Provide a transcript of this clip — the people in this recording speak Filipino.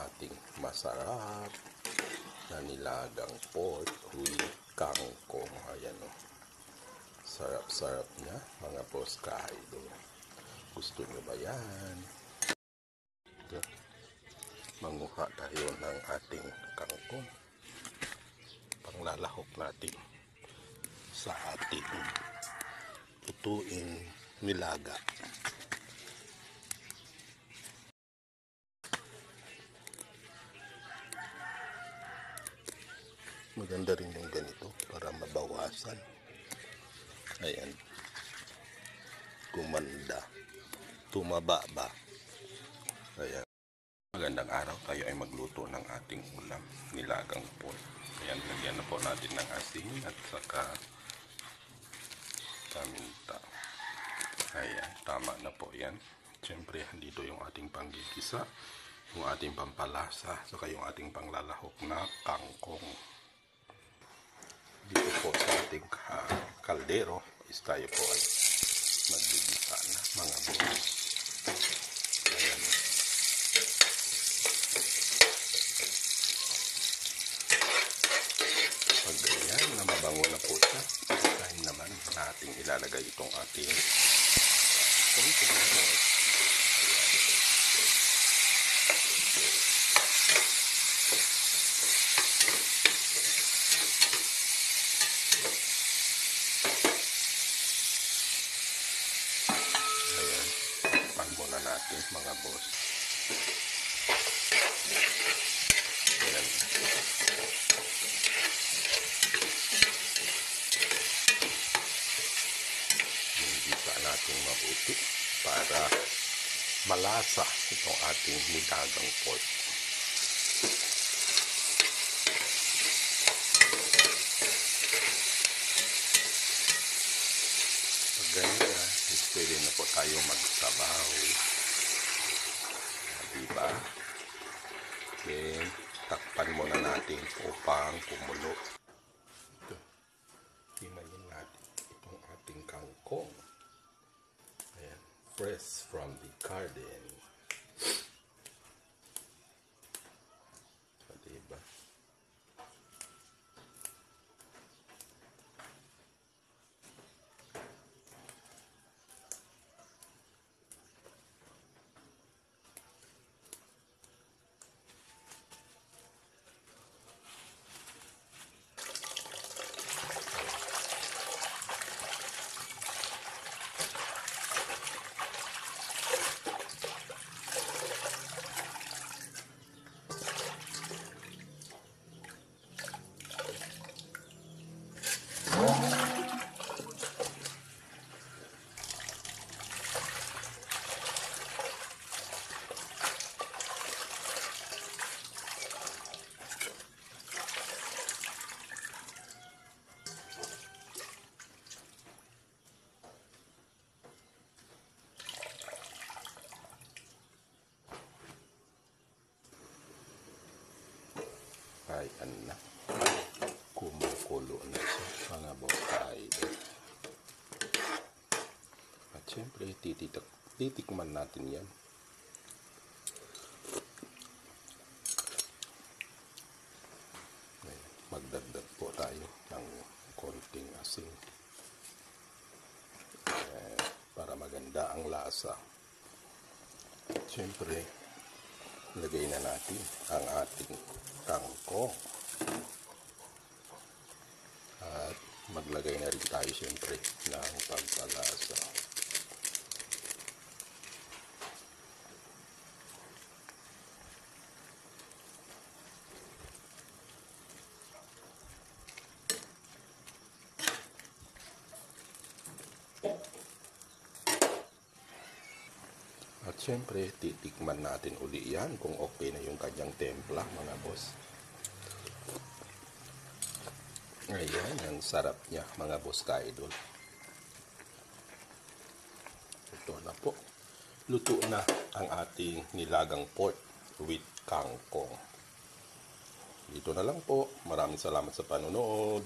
ating masarap na nilagang pork with kangkong. Ayan o. Sarap-sarap niya mga boss ka-idol. Gusto nyo ba yan? Ito. Manguha tayo ng ating kangkong. Panglalahok natin sa ating tutuing nilaga. Maganda rin yung ganito para mabawasan. Ayan. Kumanda. Tumaba ba? Ayan. Magandang araw, tayo ay magluto ng ating ulam, nilagang pork. Ayan, lagyan na po natin ng asin at saka paminta. Ayan, tama na po yan. Siyempre, dito yung ating panggigisa, yung ating pampalasa, saka yung ating panglalahok na kangkong. Dito po sa ating kaldero is tayo po ay maggigisa na mga boss. Ayan. Pag ganyan na mabango na po siya, time naman natin ilalagay itong ating kangkong. Natin mga boss. Ayan. Higisa natin mabuti para malasa itong ating nilagang pork. Pag ganyan, pwede na po tayo magsabaw. Diba? Then, takpan muna natin upang kumulo. Ito. Himayin natin itong ating kangkong. Ayan. Fresh from the garden. So, diba? Ayan na. Kumukulo na siya mga boss ka-idol. At syempre, titikman natin yan. Ayan. Magdagdag po tayo ng konting asin. Para maganda ang lasa. At syempre, lagay na natin ang ating kangkong. At maglagay na rin tayo siyempre ng pampalasa. At syempre, titikman natin uli yan kung okay na yung kanyang templa, mga boss. Ayan, ang sarap niya, mga boss ka-idol. Ito na po. Luto na ang ating nilagang pork with kangkong. Dito na lang po. Maraming salamat sa panonood.